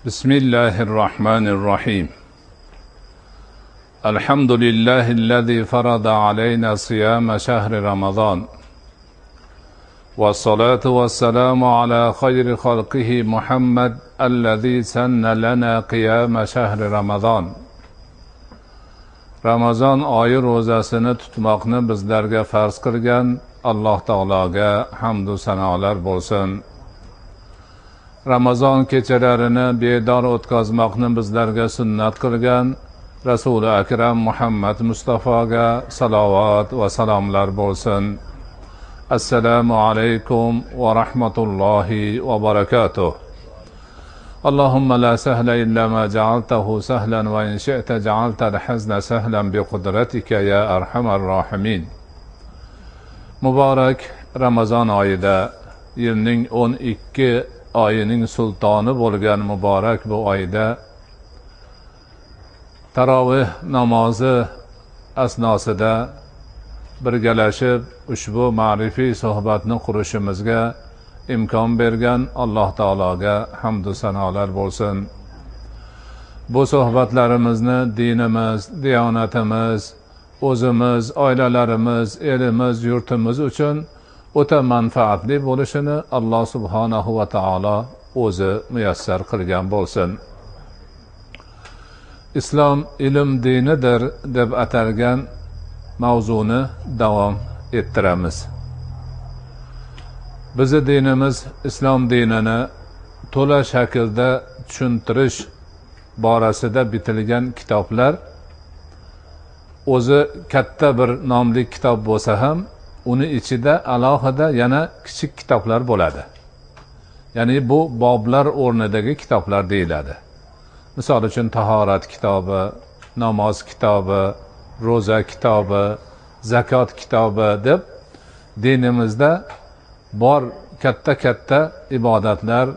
بسم الله الرحمن الرحيم. الحمد لله الذي فرض علينا صيام شهر رمضان، والصلاة والسلام على خير خلقه محمد الذي سن لنا قيام شهر رمضان. Ramazon oyi ro'zasini tutmoqni bizlarga farz qilgan Alloh taologa hamd va sanolar bo'lsin. Ramazon kechalarini bedor o'tkazmoqni bizlarga sunnat qilgan Rasuli akram Muhammad Mustafoga salovat va salomlar bo'lsin. Assalomu alaykum va rahmatullohi va barakatuh. اللهم لا سهل إلا ما جعلته سهلا وإن شئت جعلت الحزن سهلا بقدرتك يا أرحم الراحمين. Muborak Ramazon oyida, yilning 12 oyining sultoni bo'lgan muborak bu oyda tarovih namozi asnosida birgalashib ushbu ma'rifiy suhbatni qurishimizga imkon bergan Alloh taologa hamd va sanolar bo'lsin. Bu suhbatlarimizni dinimiz, diyonatimiz, o'zimiz, oilalarimiz, elimiz, yurtimiz uchun o'ta manfaatli bo'lishini Alloh subhanahu va taolo o'zi muyassar qilgan bo'lsin. Islom ilm dinidir deb atalgan mavzuni davom ettiramiz. Bizi dinimiz islom dinini to'la shaklda tushuntirish borasida bitilgan kitoblar o'zi katta bir nomli kitob bo'lsa ham uni ichida alohida yana kichik kitoblar bo'ladi. Ya'ni bu boblar o'rnidagi kitoblar deyiladi. Misol uchun tahorat kitobi, namoz kitobi, ro'za kitobi, zakot kitobi deb dinimizda bor katta ibodatlar,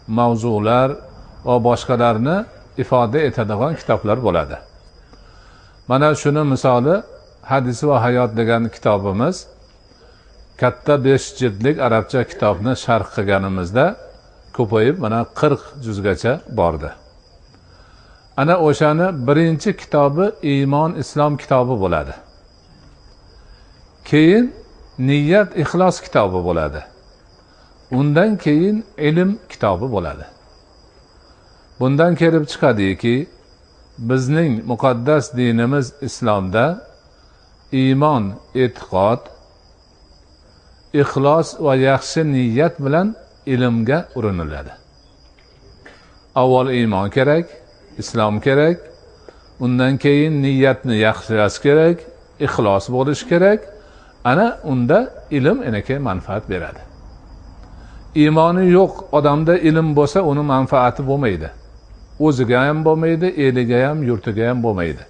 mavzular va boshqalarni ifoda etadigan kitoblar bo'ladi. Mana shuni misoli Hadis va hayot degan kitobimiz katta 5 jildlik arabcha kitobni sharh qilganimizda ko'payib mana 40 juzgacha bordi. Ana o'shani birinchi kitobi iymon islom kitobi bo'ladi. Keyin niyat ixlos kitobi bo'ladi. Undan keyin ilm kitobi bo'ladi. Bundan kelib chiqadiki, bizning muqaddas dinimiz islomda iymon, e'tiqod, ixlos va yaxshi niyat bilan ilmga uriniladi. Avval iymon kerak, islom kerak, undan keyin niyatni yaxshilash kerak, ixlos bo'lish kerak. Ana unda ilm enaki manfaat beradi. Iymoni yo'q odamda ilm bo'lsa, uni manfaati bo'lmaydi. O'ziga ham bo'lmaydi, eliga ham, yurtiga ham bo'lmaydi.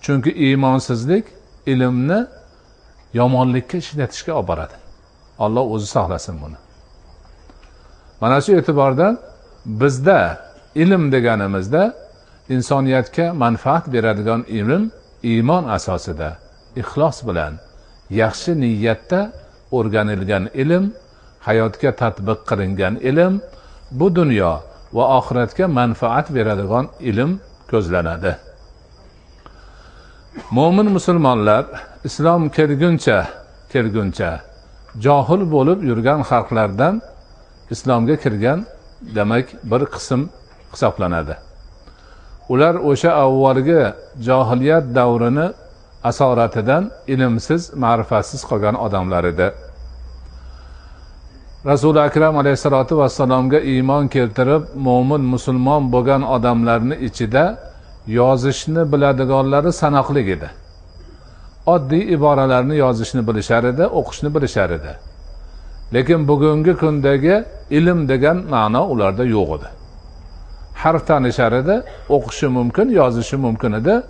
Chunki iymonsizlik ilmni yomonlikka ishlatishga olib boradi. Alloh o'zi saqlasin buni. Mana shu e'tibordan bizda ilm deganimizda insoniyatga manfaat beradigan ilm iymon asosida, ixlos bilan, yaxshi niyatda o'rganilgan ilm, hayotga tatbiq qilingan ilm, bu dunyo va oxiratga manfaat beradigan ilm ko'zlanadi. Mo'min musulmonlar islom kelguncha johil bo'lib yurgan xalqlardan islomga kirgan demak bir qism hisoblanadi. Ular o'sha avvalgi johiliyat davrini asoratidan ilmsiz, ma'rifatsiz qolgan odamlar edi. Rasuli akram alayhisolatu vassalomga iymon keltirib mo'min musulmon bo'lgan odamlarning ichida yozishni biladiganlari sanoqli edi. Oddiy iboralarni yozishni bilishar edi, o'qishni bilishar edi. Lekin bugungi kundagi ilm degan ma'no ularda yo'q edi. Harf tanishar edi, o'qishi mumkin, yozishi mumkin edi.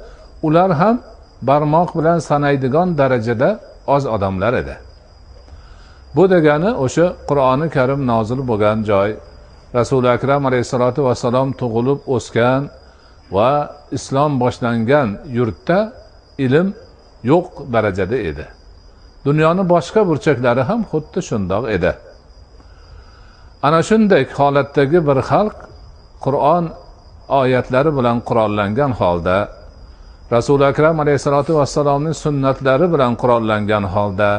Ular ham barmoq bilan sanaydigan darajada oz odamlar edi. Bu degani o'sha Qur'oni Karim nozil bo'lgan joy, Rasuli akram alayhisolatu vassalom tug'ilib o'sgan va islom boshlangan yurtda ilm yo'q darajada edi. Dunyoning boshqa burchaklari ham xuddi shundoq edi. Ana shunday holatdagi bir xalq Qur'on oyatlari bilan qurollangan holda, Rasul akram alayhisolatu vassalomning sunnatlari bilan qurollangan holda,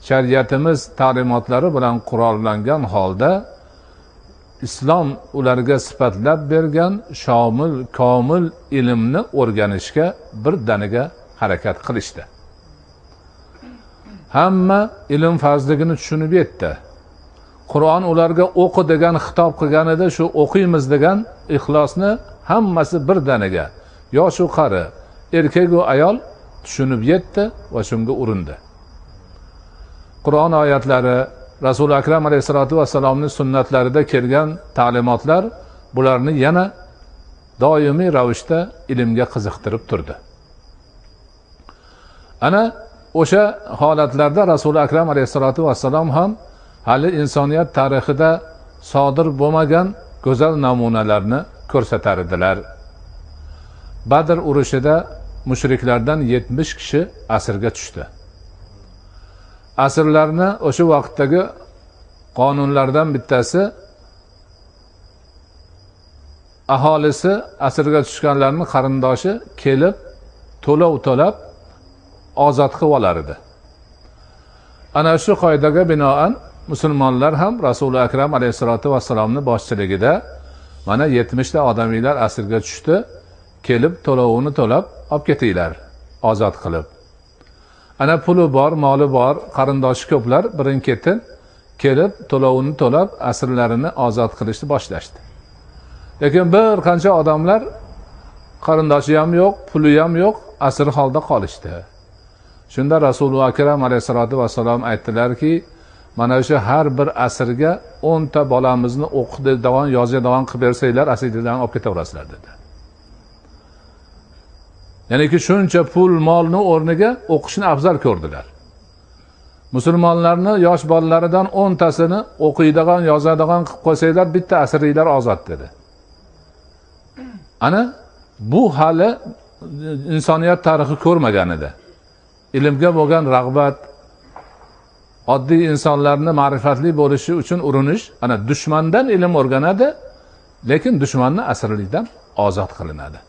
shariatimiz ta'limotlari bilan qurollangan holda islom ularga sifatlab bergan shomil, komil ilmni o'rganishga birdaniga harakat qilishdi. Hamma ilm farzligini tushunib yetdi. Qur'on ularga o'qi degan xitob qilganida shu o'qiymiz degan ixlosni hammasi birdaniga, yosh u qari, erkak u ayol tushunib yetdi va shunga urindi. Qur'on oyatlari, Rasul akram alayhisolatu vassalomning sunnatlarida kelgan ta'limotlar bularni yana doimiy ravishda ilmga qiziqtirib turdi. Ana o'sha holatlarda Rasul akram alayhisolatu vassalom ham hali insoniyat tarixida sodir bo'lmagan go'zal namunalarni ko'rsatar edilar. Badr urushida mushriklardan 70 kishi asirga tushdi. Asirlarni o'sha vaqtdagi qonunlardan bittasi aholisi asirga tushganlarning qarindoshi kelib to'lov to'lab ozod qilib olar edi. Ana shu qoidaga binoan musulmonlar ham Rasululloh akram alayhisolatu vassalomning boshchiligida mana 70 ta odamlar asirga tushdi, kelib to'lovini to'lab olib ketinglar, ozod qilib. Ana puli bor, moli bor, qarindoshi ko'plar birin-ketin kelib to'lovini to'lab asirlarini ozod qilishni boshlashdi. Lekin bir qancha odamlar qarindoshi ham yo'q, puli ham yo'q, asir holda qolishdi. Shunda Rasululloh akram alayhisolatu vassalom aytdilarki, mana shu har bir asirga 10 ta bolamizni o'qitadigan, yozadigan qilib bersanglar, asirlarni olib ketaverasizlar dedi. Ya'niki shuncha pul, molni o'rniga o'qishni afzal ko'rdilar. Musulmonlarni yosh bolalaridan 10 tasini o'qiydigan, yozadigan qilib qo'ysanglar, bitta asirliklar ozod dedi. Ana bu hali insoniyat tarixi ko'rmagan edi. Ilmga bo'lgan rag'bat, oddiy insonlarni ma'rifatli bo'lishi uchun urinish, ana dushmandan ilm o'rganadi, lekin dushmanni asirlikdan ozod qilinadi.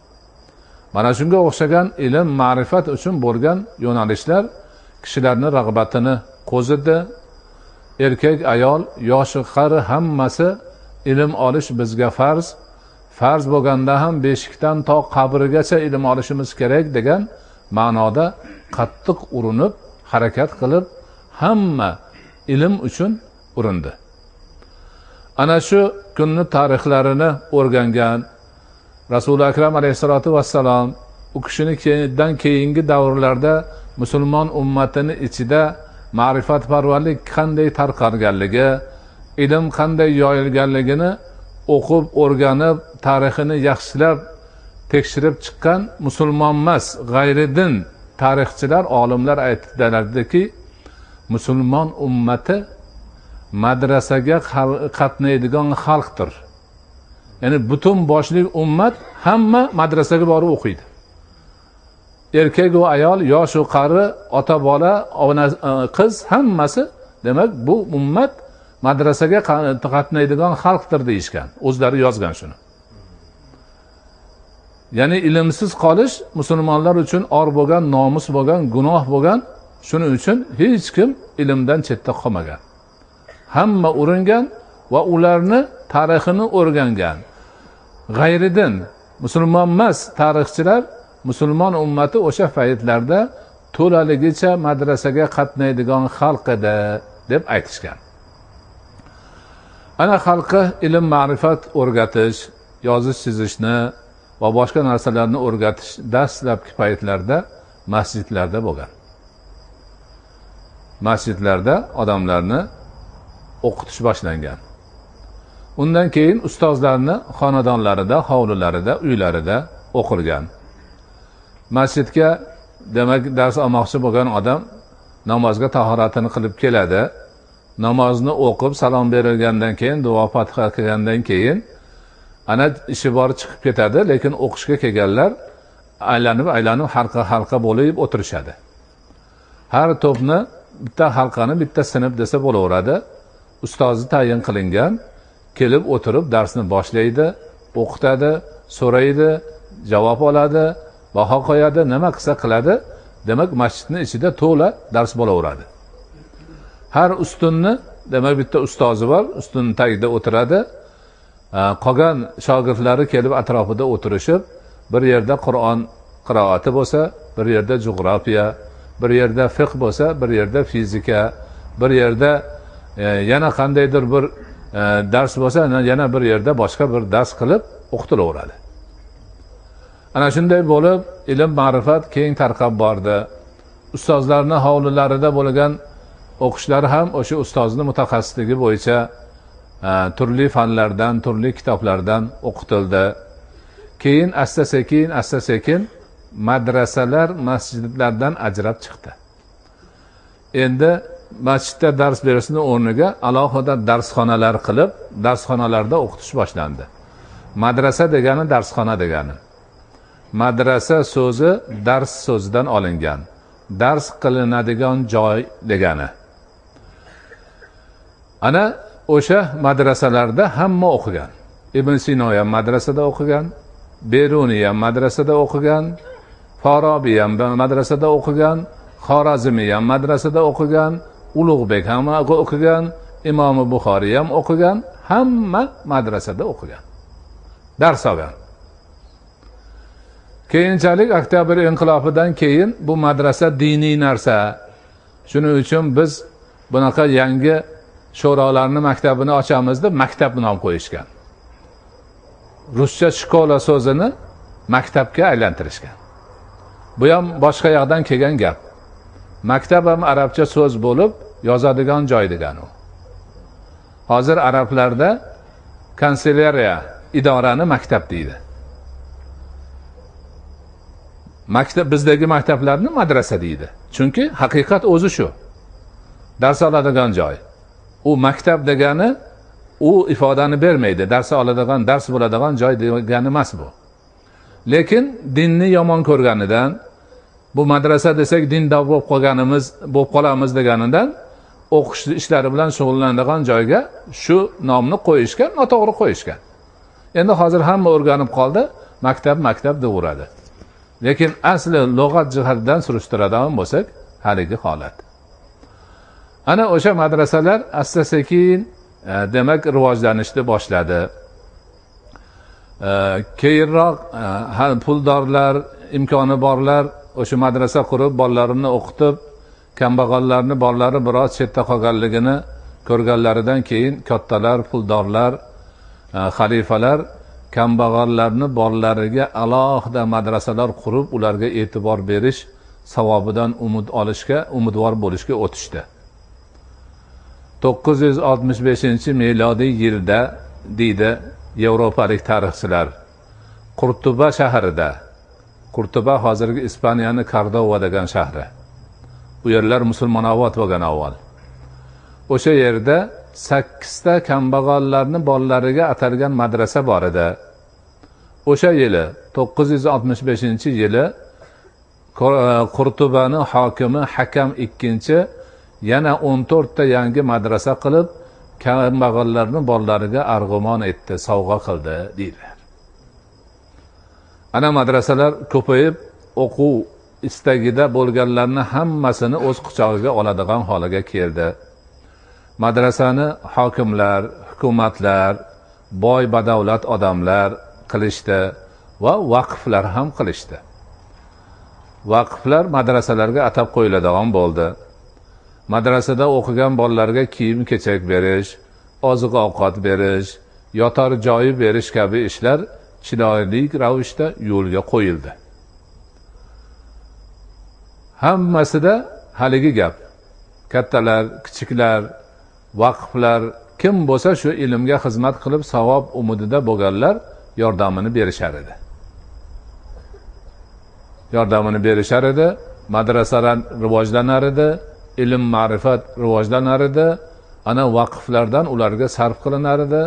Mana shunga o'xshagan ilm, ma'rifat uchun bo'lgan yo'nalishlar kishilarning rag'batini qo'zidi. Erkak, ayol, yoshi qari hammasi ilm olish bizga farz. Farz bo'lganda ham beshikdan to qabrigacha ilm olishimiz kerak degan ma'noda qattiq urinib, harakat qilib, hamma ilm uchun urindi. Ana shu kunni tarixlarini o'rgangan Rasul akram alayhisolatu vassalom u kishidan keyingi davrlarda musulmon ummatining ichida ma'rifatparvarlik qanday tarqalganligi, ilm qanday yoyilganligini o'qib, o'rganib, tarixini yaxshilab tekshirib chiqqan musulmon emas, g'ayridin tarixchilar, olimlar aytdilarki, musulmon ummati madrasaga qatnaydigan xalqdir. Ya'ni butun boshli ummat hamma madrasaga borib o'qiydi. Erkak va ayol, yosh va qari, ota bola, ona qiz hammasi, demak bu ummat madrasaga qatnaydigan xalqdir deyishgan. O'zlari yozgan shuni. Ya'ni ilmsiz qolish musulmonlar uchun or bo'lgan, nomus bo'lgan, gunoh bo'lgan. Shuning uchun hech kim ilmdan chetda qolmagan. Hamma uringan va ularni tarixini o'rgangan. G'ayridin musulmon emas tarixchilar musulmon ummati o'sha paytlarda to'laligicha madrasaga qatnaydigan xalq edi deb aytishgan. Ana xalqqa ilm, ma'rifat o'rgatish, yozish, chizishni va boshqa narsalarni o'rgatish dastlabki paytlarda masjidlarda bo'lgan. Masjidlarda odamlarni o'qitish boshlangan. Undan keyin ustozlarni xonadonlarida, hovlilarida, uylarida o'qilgan. Masjidga demak dars olmoqchi bo'lgan odam namozga tahoratini qilib keladi. Namozni o'qib, salom berilgandan keyin, duo fotiha qilgandan keyin ana ishi bor chiqib ketadi, lekin o'qishga kelganlar aylanib halqa bo'lib o'tirishadi. Har to'pni bitta halqani bitta sinf desa bo'laveradi. Ustozi tayin qilingan, kelib o'tirib darsni boshlaydi, o'qitadi, so'raydi, javob oladi, baho qo'yadi, nima qilsa qiladi. Demak, masjidning ichida to'la dars bo'laveradi. Har ustunni, demak, bitta ustozi bor, ustunning tagida o'tiradi. Qolgan shogirdlari kelib atrofida o'tirishib, bir yerda Qur'on qiroati bo'lsa, bir yerda jug'rofiya, bir yerda fiqh bo'lsa, bir yerda fizika, bir yerda yana qandaydir bir dars bo'lsa, yana bir yerda boshqa bir dars qilib o'qitilaveradi. Ana shunday bo'lib, ilm, ma'rifat keng tarqab bordi. Ustozlarning hovlilarida bo'lgan o'qishlari ham o'sha ustozning mutaxassisligi bo'yicha turli fanlardan, turli kitoblardan o'qitildi. Keyin asta-sekin madrasalar masjidlardan ajrab chiqdi. Endi masjidda dars berishning o'rniga alohida darsxonalar qilib, darsxonalarda o'qitish boshlandi. Madrasa degani darsxona degani. Madrasa so'zi dars so'zidan olingan. Dars qilinadigan joy degani. Ana o'sha madrasalarda hamma o'qigan. Ibn Sino ham madrasada o'qigan, Beruniy ham madrasada o'qigan, Forobiy ham madrasada o'qigan, Xorazmiy ham madrasada o'qigan, Ulug'bek ham o'qigan, Imom Buxoriy ham o'qigan, hamma madrasada o'qigan. Dars olgan. Keyinchalik Oktyabr inqilobidan keyin bu madrasa diniy narsa. Shuning uchun biz bunaqa yangi sho'rolarning maktabini ochamiz deb maktab nom qo'yishgan. Ruscha shkola so'zini maktabga aylantirishgan. Bu ham boshqa yoqdan kelgan gap. Maktab ham arabcha so'z bo'lib, yozadigan joy degani u. Hozir arablarda kanselyariya, idorani maktab deydi. Maktab bizdagi maktablarni madrasa deydi. Chunki haqiqat o'zi shu. Dars oladigan joy. U maktab degani u ifodani bermaydi. Dars oladigan, dars bo'ladigan joy degani emas bu. Lekin dinni yomon ko'rganidan, bu madrasa desak dinda bo'lib qolamiz deganidan o'qish ishlari bilan shug'ullanadigan joyga shu nomni qo'yishgan, noto'g'ri qo'yishgan. Endi hozir hamma o'rganib qoldi, maktab deyaveradi. Lekin asli lug'at jihatidan surishtiradigan bo'lsak, haligi holat. Ana o'sha madrasalar asta-sekin demak rivojlanishni boshladi. Keyinroq puldorlar, imkoni borlar o'sha madrasa qurib, bolalarini o'qitib, kambag'allarni bolalari biroz chetda qolganligini ko'rganlaridan keyin kattalar, puldorlar, xalifalar kambag'allarni bolalariga alohida madrasalar qurib, ularga e'tibor berish savobidan umidvor bo'lishga o'tishdi. 965-milodiy yilda deydi yevropalik tarixchilar, Qurtuba shahrida, Qurtuba hozirgi Ispaniyaning Cordova degan shahri. Bu yerlar musulmonobod bo'lgan avval. O'sha yerda 8 ta kambag'allarning bolalariga atalgan madrasa bor edi. O'sha yili 965-yili Qurtubaning hokimi Hakam II yana 14 ta yangi madrasa qilib, kambag'allarning bolalariga arg'umon etdi, sovg'a qildi deydilar. Ana madrasalar ko'payib, o'quv istagida bo'lganlarni hammasini o'z quchog'iga oladigan holiga keldi. Madrasani hokimlar, hukumatlar, boy badavlat odamlar qilishdi va vaqflar ham qilishdi. Vaqflar madrasalarga atab qo'yiladigan bo'ldi. Madrasada o'qigan bolalarga kiyim-kechak berish, oziq-ovqat berish, yotar joyi berish kabi ishlar chiroyli ravishda yo'lga qo'yildi. Hammasida haligi gap. Kattalar, kichiklar, vaqflar kim bo'lsa shu ilmga xizmat qilib savob umidida bo'lganlar yordamini berishar edi. Yordamini berishar edi, madrasalar rivojlanar edi, ilm ma'rifat rivojlanar edi, ana vaqflardan ularga sarf qilinar edi,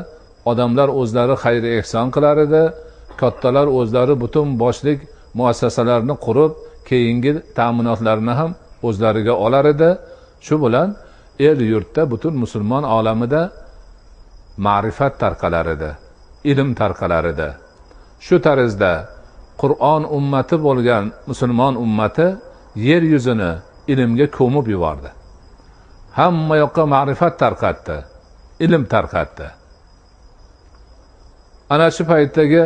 odamlar o'zlari xayr ehson qilar edi, kattalar o'zlari butun boshlik muassasalarni qurib, keyingi ta'minotlarni ham o'zlariga olar edi. Shu bilan el yurtda butun musulmon olamida ma'rifat tarqalar edi. ilm tarqalar edi. Shu tarzda Qur'on ummati bo'lgan musulmon ummati yer yuzini ilmga ko'mib yubordi. Hamma yoqqa ma'rifat tarqatdi, ilm tarqatdi. Ana shu paytdagi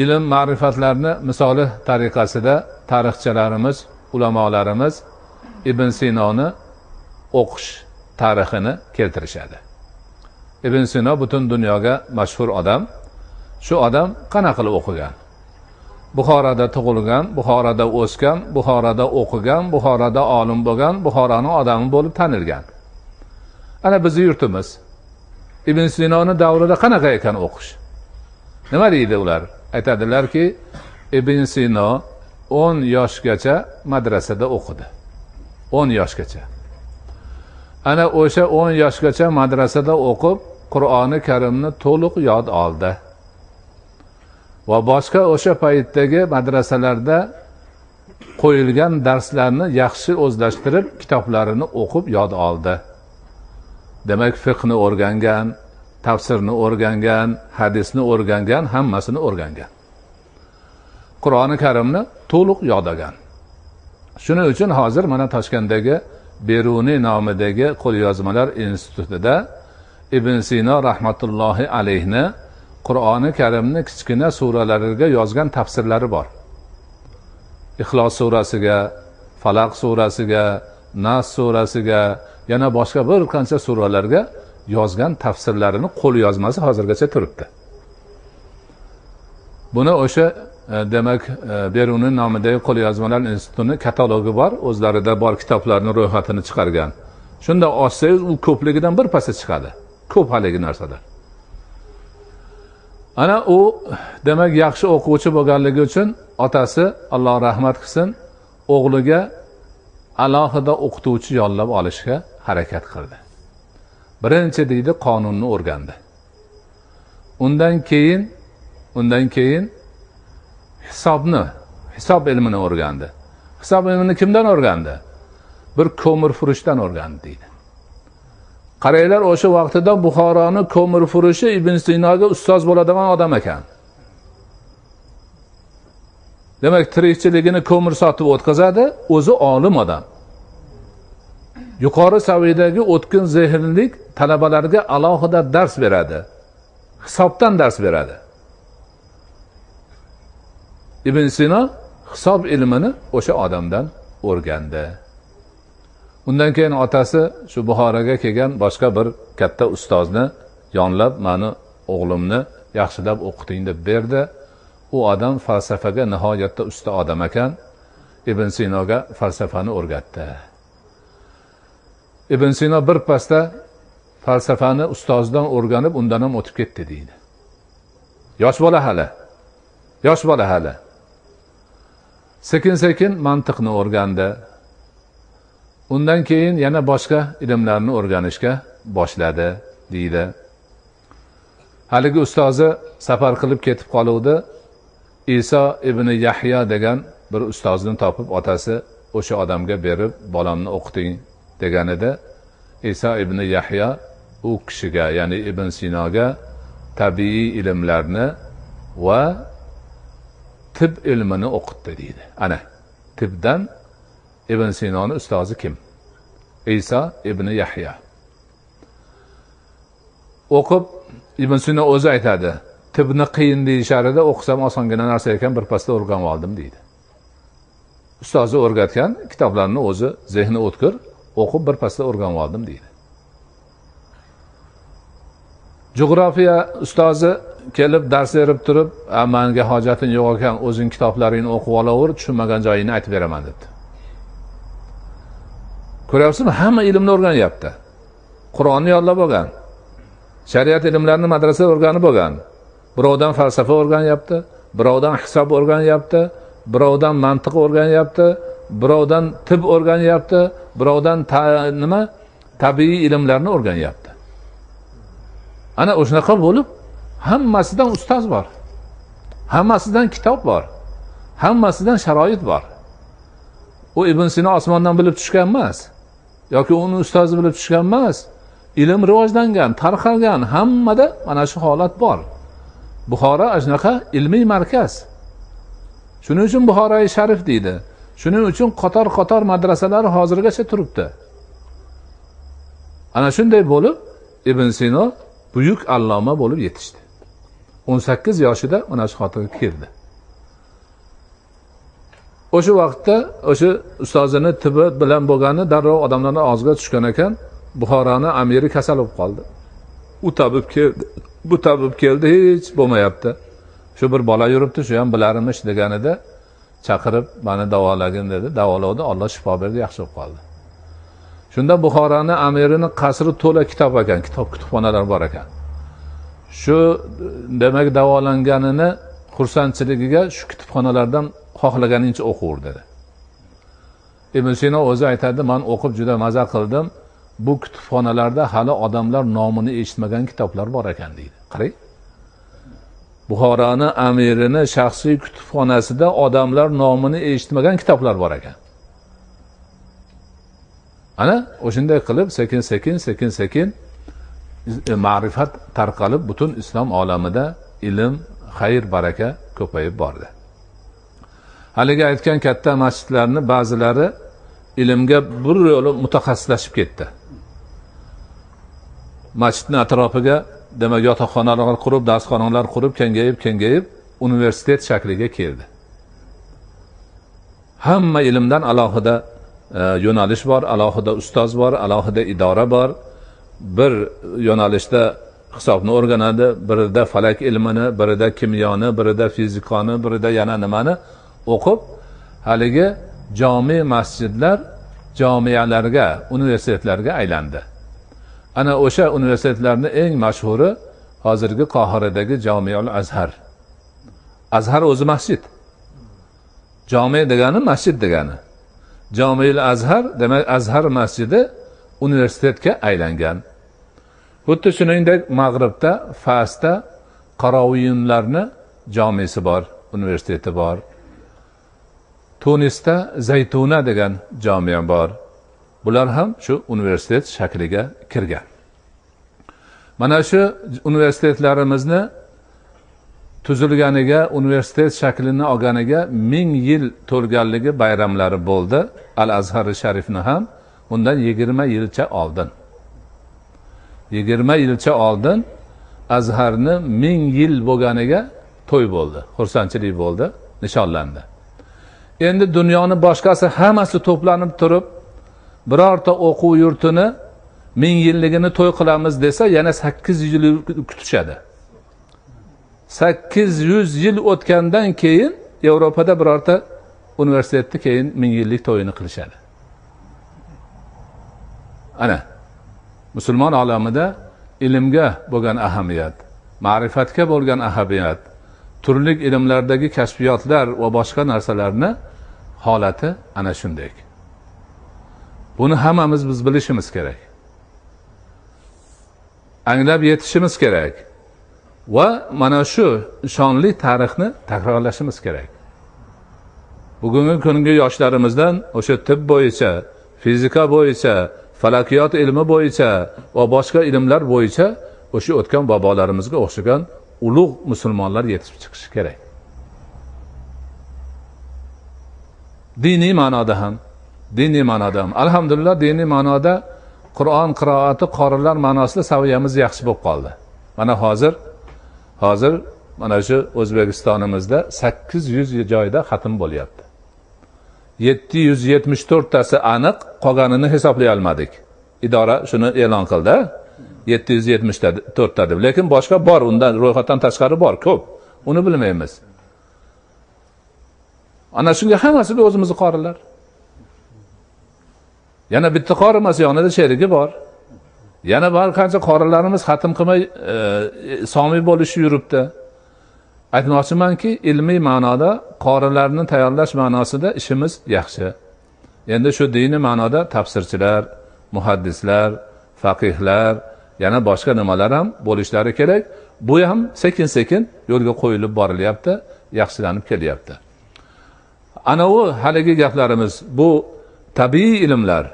ilm ma'rifatlarni misoli tariqasida tarixchilarimiz, ulamolarimiz Ibn Sinoni o'qish tarixini keltirishadi. Ibn Sino butun dunyoga mashhur odam. Shu odam qanaqa qilib o'qigan? Buxoroda tug'ilgan, Buxoroda o'sgan, Buxoroda o'qigan, Buxoroda olim bo'lgan, Buxoroning odami bo'lib tanilgan. Ana bizning yurtimiz Ibn Sinoni davrida qanaqa ekan o'qish? Nima deydi ular? Aytadilarki, Ibn Sino 10 yoshgacha madrasada o'qidi. 10 yoshgacha. Ana o'sha 10 yoshgacha madrasada o'qib, Qur'oni Karimni to'liq yod oldi. Va boshqa o'sha paytdagi madrasalarda qo'yilgan darslarni yaxshi o'zlashtirib, kitoblarini o'qib yod oldi. Demak, fiqhni o'rgangan, tafsirni o'rgangan, hadisni o'rgangan, hammasini o'rgangan. Qur'oni Karimni to'liq yod olgan. Shuning uchun hozir mana Toshkentdagi Beruniy nomidagi qo'lyozmalar institutida Ibn Sino rahmatullohi alayhni Qur'oni Karimni kichkina suralariga yozgan tafsirlari bor. Ixlos surasiga, Falaq surasiga, Nas surasiga, yana boshqa bir qancha suralarga yozgan tafsirlarini qo'lyozmasi hozirgacha turibdi. Buni o'sha demak Beruniy nomidagi qo'lyozmalar institutining katalogi bor, o'zlarida bor kitoblarning ro'yxatini chiqargan. Shunda ochsangiz u ko'pligidan bir pasda chiqadi. Ko'p haligi narsalar. Ana u demak yaxshi o'quvchi bo'lganligi uchun otasi Alloh rahmat qilsin, o'g'liga alohida o'qituvchi yollab olishga harakat qildi. Birinchi deydi qonunni o'rgandi. Undan keyin hisob ilmini o'rgandi. Hisob ilmini kimdan o'rgandi? Bir ko'mirfurushdan o'rgandi deydi. Qaraylar, o'sha vaqtida Buxoroning ko'mirfurushi Ibn Sinoga ustoz bo'ladigan odam ekan. Demak, tirikchiligini ko'mir sotib o'tkazadi, o'zi olim odam. Yuqori saviyadagi o'tkin zehnlik talabalarga alohida dars beradi. Hisobdan dars beradi. Ibn Sino hisob ilmini o'sha odamdan o'rgandi. Undan keyin otasi shu Buxoroga kelgan boshqa bir katta ustozni yonlab, meni o'g'limni yaxshilab o'qiting deb berdi. U odam falsafaga nihoyatda usta odam ekan. Ibn Sinoga falsafani o'rgatdi. Ibn Sino bir pasda falsafani ustozidan o'rganib, undan ham o'tib ketdi deydi. Yosh bola hali. Sekin-sekin mantiqni o'rgandi. Undan keyin yana boshqa ilmlarni o'rganishga boshladi deydi. Haligi ustozi safar qilib ketib qoluvdi. Iso ibn Yahya degan bir ustozni topib, otasi o'sha odamga berib, bolamni o'qiting deganida, Iso ibn Yahya u kishiga, ya'ni Ibn Sinoga tabiiy ilmlarni va tib ilmini o'qitdi deydi. Ana, tibdan Ibn Sinoning ustozi kim? Iso ibn Yahya. O'qib, Ibn Sino o'zi aytadi, tibni qiyin deyisharida, o'qisam osongina narsa ekan, bir pasda o'rganib oldim deydi. Ustozi o'rgatgan kitoblarni o'zi zehni o'tkir, o'qib bir pasda o'rganib oldim deydi. Jo'g'rofiya ustozi kelib dars berib turib, menga hojating yo'q ekan, o'zing kitoblaringni o'qib olaver, tushunmagan joyingni aytib beraman dedi. Ko'ryapsizmi? Hamma ilmni o'rganyapti. Qur'onni yodlab olgan. Shariat ilmlarini madrasada o'rganib olgan. Birovdan falsafa o'rganyapti, birovdan hisob o'rganyapti, birovdan mantiq o'rganyapti, birovdan tib o'rganyapti, birovdan tabiiy ilmlarni o'rganyapti. Ana o'shanaqa bo'lib, hammasidan ustoz bor. Hammasidan kitob bor. Hammasidan sharoit bor. U Ibn Sino osmondan bilib tushgan emas. Yoki uni ustozi bilib tushgan emas. Ilm rivojlangan, tarqalgan, hammada mana shu holat bor. Buxoro shunaqa ilmiy markaz. Shuning uchun Buxoro-i Sharif deydi. Shuning uchun qator madrasalar hozirgacha turibdi. Ana shunday bo'lib Ibn Sino buyuk alloma bo'lib yetishdi. 18 yoshida mana shu xotirga keldi. O'sha vaqtda o'sha ustozini tibi bilan bo'lgani darrov odamlarning og'ziga tushgan ekan, Buxoroning amiri kasal bo'lib qoldi. U tabib keldi, bu tabib keldi, hech bo'lmayapti. Shu bir bola yuribdi, shu ham bilarmish deganida chaqirib meni davolagin dedi. Davolavdi, Alloh shifo berdi, yaxshi bo'lib qoldi. Shunda Buxoroning amirining qasri to'la kitob ekan, kutubxonalar bor ekan. Shu demak davolanganini xursandchiligiga shu kutubxonalardan xohlaganingcha o'qir dedi. Ibn Sino o'zi aytadi, men o'qib juda maza qildim. Bu kutubxonalarda hali odamlar nomini eshitmagan kitoblar bor ekan deydi. Qarang. Buxoroning amirini shaxsiy kutubxonasida odamlar nomini eshitmagan kitoblar bor ekan. Ana o'shunday qilib sekin-sekin ma'rifat tarqalib butun islom olamida ilm, xayr, baraka ko'payib bordi. Haligi aytgan katta masjidlarning ba'zilari ilmga bir yo'li mutaxassislashib ketdi. Masjidning atrofiga demak yotoqxonalar qurib, darsxonalar qurib, kengayib universitet shakliga keldi. Hamma ilmdan alohida yo'nalish bor, alohida ustoz bor, alohida idora bor. Bir yo'nalishda hisobni o'rganadi, birida falak ilmini, birida kimyoni, birida fizikani, birida yana nimani o'qib, haligi jami masjidlar jamiyalarga, universitetlarga aylandi. Ana o'sha universitetlarning eng mashhuri hozirgi Qohiradagi Jamiul Azhar. Azhar o'zi masjid. Jami degani masjid degani. Jamiul Azhar demak Azhar masjidi universitetga aylangan. Xuddi shuningdek Mag'ribda, Fasda Qaroviyinlarni jamisi bor, universiteti bor. Tunisda Zaytuna degan jamiya bor. Bular ham shu universitet shakliga kirgan. Mana shu universitetlarimizni tuzilganiga, universitet shaklini olganiga 1000 yil to'lganligi bayramlari bo'ldi. Al-Azhar Sharifni ham undan 20 yilcha oldin. 20 yilcha oldin Azharni 1000 yil bo'lganiga to'y bo'ldi, xursandchilik bo'ldi, nishonlandi. Endi dunyoning boshqasi hammasi to'planib turib, birorta o'quv yurtini 1000 yilligini to'y qilamiz desa, yana 800 yil kutishadi. 800 yil o'tgandan keyin Yevropada birorta universitetni keyin 1000 yillik to'yini qilishadi. Ana musulmon olamida ilmga bo'lgan ahamiyat, ma'rifatga bo'lgan ahamiyat, turli ilmlardagi kashfiyotlar va boshqa narsalarni holati ana shunday. Buni hammamiz biz bilishimiz kerak. Anglab yetishimiz kerak. Va mana shu shonli tarixni takrorlashimiz kerak. Bugungi kungi yoshlarimizdan o'sha tib bo'yicha, fizika bo'yicha, falakiyot ilmi bo'yicha va boshqa ilmlar bo'yicha o'sha o'tgan bobolarimizga o'xshagan ulug' musulmonlar yetib chiqishi kerak. Diniy ma'noda ham, alhamdulillah diniy ma'noda Qur'on qiroati qorilar ma'nosida saviyamiz yaxshi bo'lib qoldi. Mana hozir mana shu O'zbekistonimizda 800 joyda xatm bo'lyapti. 774 tasi aniq, qolganini hisoblay olmadik. Idora shuni e'lon qildi. 774 ta deb, lekin boshqa bor, undan ro'yxatdan tashqari bor, ko'p. Uni bilmaymiz. Ana shunga hammasiga o'zimizni qorilar. Yana bitta qori emas, yonida sherigi bor. Yana bir qancha qorilarimiz xatm qilmay somiy bo'lishi yuribdi. Aytmoqchimanki, ilmiy ma'noda qorilarni tayyorlash ma'nosida ishimiz yaxshi. Endi shu diniy ma'noda tafsirchilar, muhaddislar, faqihlar, yana boshqa nimalar ham bo'lishlari kerak. Bu ham sekin-sekin yo'lga qo'yilib borilyapti, yaxshilanib kelyapti. Ana u haligi gaplarimiz, bu tabiiy ilmlar,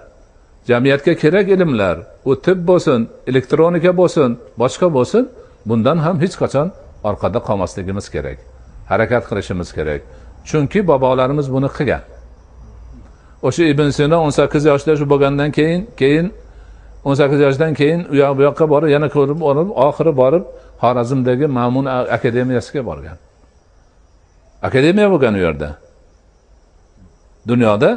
jamiyatga kerak ilmlar, u tib bo'lsin, elektronika bo'lsin, boshqa bo'lsin, bundan ham hech qachon orqada qolmasligimiz kerak, harakat qilishimiz kerak. Chunki bobolarimiz buni qilgan. O'sha Ibn Sino 18 yoshda shu bo'lgandan keyin 18 yoshdan keyin u yoq bu yoqqa borib, yana ko'rib olib, oxiri borib Xorazmdagi Ma'mun akademiyasiga borgan. Akademiya bo'lgan u yerda. Dunyoda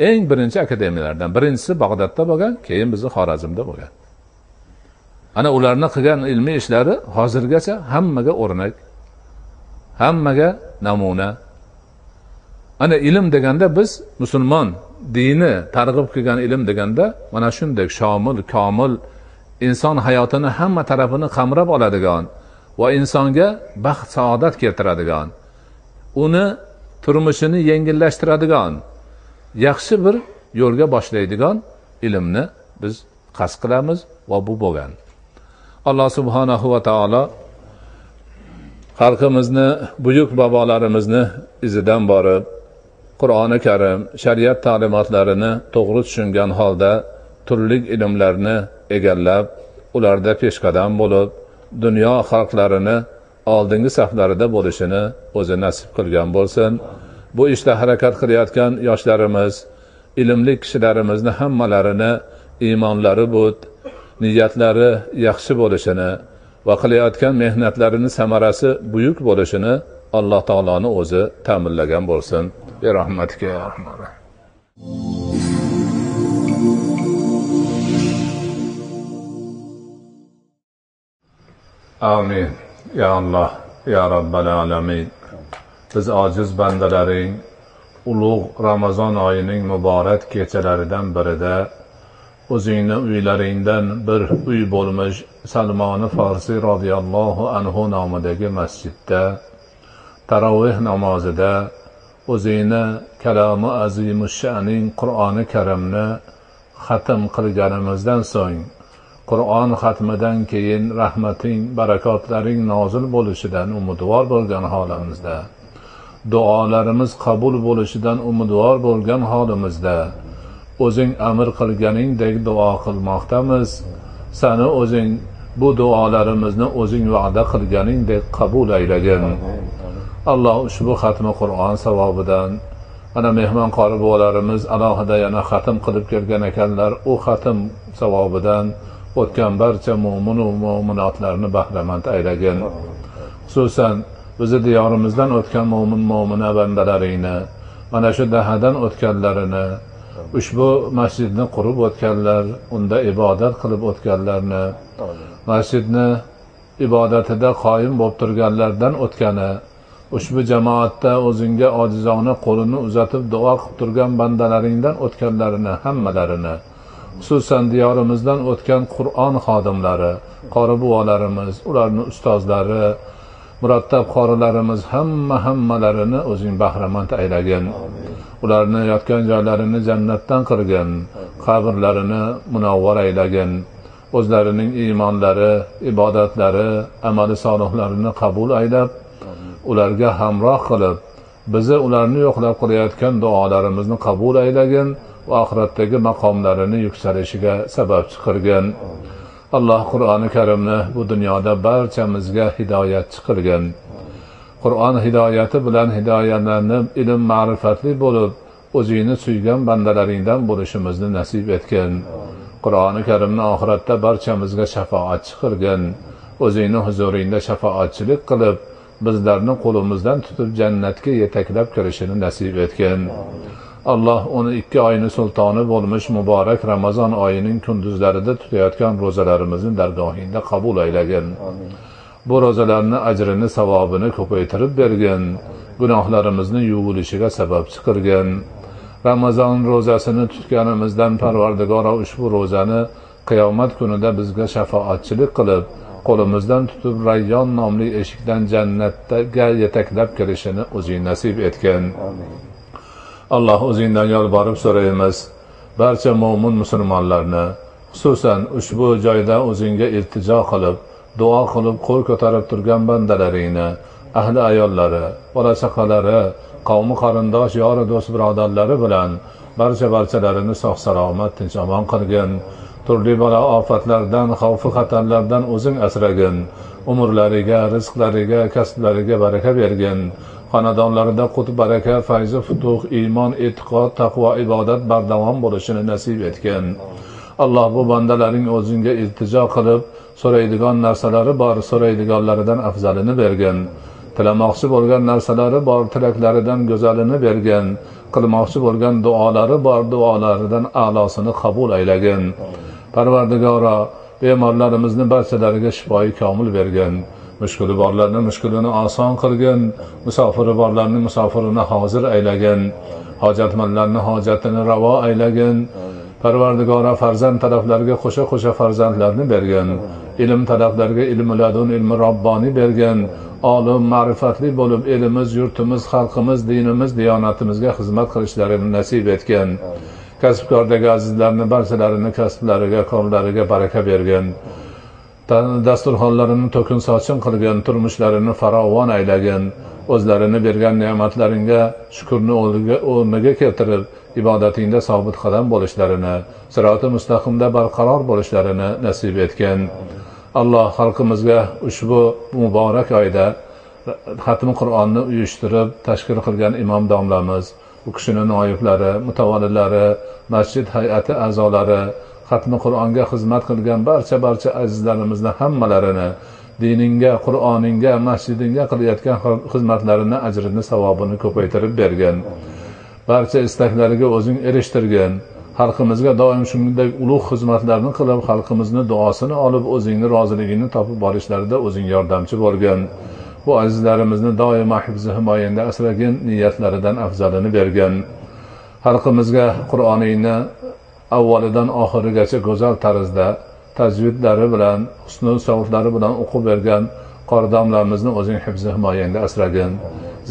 eng birinchi akademiyalardan birinchisi Bag'dodda bo'lgan, keyin bizni Xorazmda bo'lgan. Ana ularning qilgan ilmiy ishlari hozirgacha hammaga o'rnak, hammaga namuna. Ana ilm deganda biz musulmon dini targ'ib qilgan ilm deganda mana shunday shomil, komil, inson hayotini hamma tarafini qamrab oladigan va insonga baxt, saodat keltiradigan, uni turmushini yengillashtiradigan, yaxshi bir yo'lga boshlaydigan ilmni biz qasd qilamiz va bu bo'lgan. Alloh subhanahu va taolo xalqimizni, buyuk bobolarimizni izidan borib, Qur'oni Karim, shariat ta'limotlarini to'g'ri tushungan holda turli ilmlarni egallab, ularda peshqadam bo'lib, dunyo xalqlarini oldingi saflarida bo'lishini o'zi nasib qilgan bo'lsin. Bu ishda harakat qilayotgan yoshlarimiz, ilmli kishilarimizni hammalarini iymonlari but, niyatlari yaxshi bo'lishini va qilayotgan mehnatlarini samarasi buyuk bo'lishini Alloh taoloning o'zi ta'minlagan bo'lsin. Bi rahmatika ya rahman. Amin. Ya Allah, ya Rabbal alamin. Biz ojiz bandalaring ulug' Ramazon oyining muborak kechalaridan birida o'zingni uylaringdan bir uy bo'lmish Salmon Farsi radhiyallohu anhu nomidagi masjidda taroveh namozida o'zingni kalomi azimushsha'ning Qur'oni Karimni xatm qilganimizdan so'ng, Qur'on xatmidan keyin rahmating, barakotlaring nozil bo'lishidan umidvor bo'lgan holimizda, duolarimiz qabul bo'lishidan umidvor bo'lgan holimizda o'zing amr qilganingdek duo qilmoqdamiz. Sani o'zing bu duolarimizni o'zing va'da qilganingdek qabul aylagin. Alloh ushbu xatmi Qur'on savobidan, ana mehmon qori bo'larimiz alohida yana xatm qilib kelgan ekanlar, u xatm savobidan o'tgan barcha mo'min va mo'minotlarni bahramand aylagin. Xususan bizni diyorimizdan o'tgan mo'mina bandalaringni, mana shu dahadan o'tganlarini, ushbu masjidni qurib o'tganlar, unda ibodat qilib o'tganlarni, masjidni ibodatida qoyim bo'lib turganlardan o'tgani, ushbu jamoatda o'zingga ojizona qo'lini uzatib duo qilib turgan bandalaringdan o'tganlarini hammalarini, xususan diyorimizdan o'tgan Qur'on xodimlari, qori buvalarimiz, ularning ustozlari, murattab qorilarimiz hammalarini o'zing bahramand aylagin. Ularni yotgan joylarini jannatdan qilgin, qabrlarini munavvar aylagin. O'zlarining iymonlari, ibodatlari, amali solihlarini qabul aylab, ularga hamroh qilib, bizni ularni yo'qlab qilayotgan duolarimizni qabul aylagin va oxiratdagi maqomlarini yuksalishiga sababchi qilgin. Alloh Qur'oni Karimni bu dunyoda barchamizga hidoyatchi qilgin. Qur'on hidoyati bilan hidoyatlanib, ilm ma'rifatli bo'lib, o'zingni suygan bandalaringdan bo'lishimizni nasib etgin. Qur'oni Karimni oxiratda barchamizga shafoatchi qilgin. O'zingni huzuringda shafoatchilik qilib, bizlarni qo'limizdan tutib jannatga yetaklab kirishini nasib etgin. Alloh 12 oyning sultoni bo'lmish muborak Ramazon oyining kunduzlarida tutayotgan ro'zalarimizni dargohingda qabul aylagin. Bu ro'zalarning ajrini, savobini ko'paytirib bergin. Gunohlarimizni yuvilishiga sababchi qilgin. Ramazon ro'zasini tutganimizdan Parvardigoro ushbu ro'zani qiyomat kunida bizga shafoatchilik qilib, qo'limizdan tutib Rayyon nomli eshikdan jannatga yetaklab kirishini o'zing nasib etgin. Alloh o'zingdan yolborib so'raymiz, barcha mo'min musulmonlarni, xususan ushbu joyda o'zingga iltijo qilib, duo qilib qo'l ko'tarib turgan bandalaringni, ahli ayollari, bola chaqalari, qavmi qarindosh, yori do'st birodarlari bilan barchalarini sog' salomat, tinch omon qilgin. turli balo ofatlardan, xavfi xatarlardan o'zing asragin. Umrlariga, rizqlariga, kasblariga baraka bergin. Xonadonlarida qut baraka, fayzi futuh, iymon, e'tiqod, taqvo, ibodat bardavom bo'lishini nasib etgin. Alloh, bu bandalaring o'zingga iltijo qilib so'raydigan narsalari bor, so'raydiganlaridan afzalini bergin. Tilamoqchi bo'lgan narsalari bor, tilaklaridan go'zalini bergin. Qilmoqchi bo'lgan duolari bor, duolaridan a'losini qabul aylagin. Parvardigoro, bemorlarimizni barchalariga shifoyi komil bergin. Mushkuli borlarning mushkulini oson qilgin. Musofiri borlarning musofirini hozir aylagin. Hojatmandlarning hojatini ravo aylagin. Parvardigoro, farzand taraflariga qo'sha farzandlarni bergin. Ilm taraflariga ilm ladun, ilm robboniy bergin. Olim, ma'rifatli bo'lib, elimiz, yurtimiz, xalqimiz, dinimiz, diyonatimizga xizmat qilishlarini nasib etgin. Kasbkordagi azizlarni barchalarini kasblariga, korlariga baraka bergin. Dasturxonlarini to'kin sochin qilgin, turmushlarini farovon aylagin. O'zlarini bergan ne'matlaringga shukrni o'rniga keltirib, ibodatingda sobit qadam bo'lishlarini, siroti mustaqimda barqaror bo'lishlarini nasib etgin. Alloh, xalqimizga ushbu muborak oyda xatmi Qur'onni uyushtirib tashkil qilgan imom domlamiz, u kishining noiblari, mutavalilari, masjid hay'ati a'zolari, xatmi Qur'onga xizmat qilgan barcha azizlarimizni hammalarini diningga, Qur'oningga, masjidingga qilayotgan xizmatlarini, ajrini, savobini ko'paytirib bergin. Barcha istaklariga o'zing erishtirgin. Xalqimizga doim shunday ulug' xizmatlarni qilib, xalqimizni duosini olib, o'zingning roziligingni topib borishlarida o'zing yordamchi bo'lgin. Bu azizlarimizni doimo hifzi himoyangda asragin, niyatlaridan afzalini bergin. Xalqimizga Qur'oningni avvalidan oxirigacha go'zal tarzda tajvidlari bilan, husnul savtlari bilan o'qib bergan qoridomlarimizni o'zing hifzi himoyangda asragin.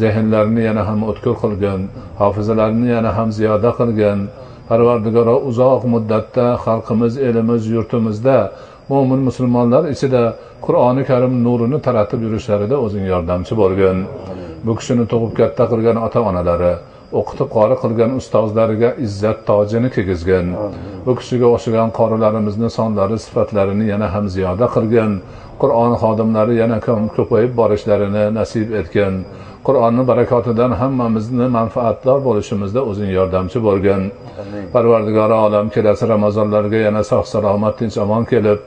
Zehnlarini yana ham o'tkir qilgin, hofizalarini yana ham ziyoda qilgin. Parvardigoro, uzoq muddatda xalqimiz, elimiz, yurtimizda mo'min musulmonlar ichida Qur'oni Karim nurini taratib yurishlarida o'zing yordamchi bo'lgin. Bu kishini tug'ib katta qilgan ota-onalari, o'qitib qori qilgan ustozlariga izzat tojini kiygizgin. Bu kishiga o'xshagan qorilarimizni sonlari, sifatlarini yana ham ziyoda qilgin. Qur'on xodimlari yana ko'payib borishlarini nasib etgin. Qur'onning barakotidan hammamizni manfaatdor bo'lishimizda o'zing yordamchi bo'lgin. Parvardigori olam, kelasi Ramazonlarga yana sog' salomat, tinch omon kelib,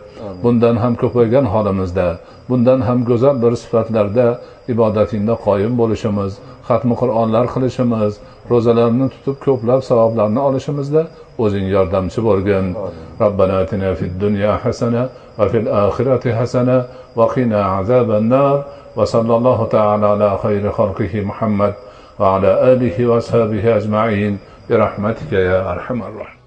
bundan ham ko'paygan holimizda, bundan ham go'zal bir sifatlarda ibodatingda qoyim bo'lishimiz, xatmi Qur'onlar qilishimiz, ro'zalarni tutib ko'plab savoblarni olishimizda o'zing yordamchi bo'lgin. Robbana atina fid dunya hasana va fil oxirati hasana va qina azaban nar. Va sallallohu ta'ala ala khayri xalqihi Muhammad va ala alihi va ashabihi ajma'in bi rahmatika ya arhamar rahim.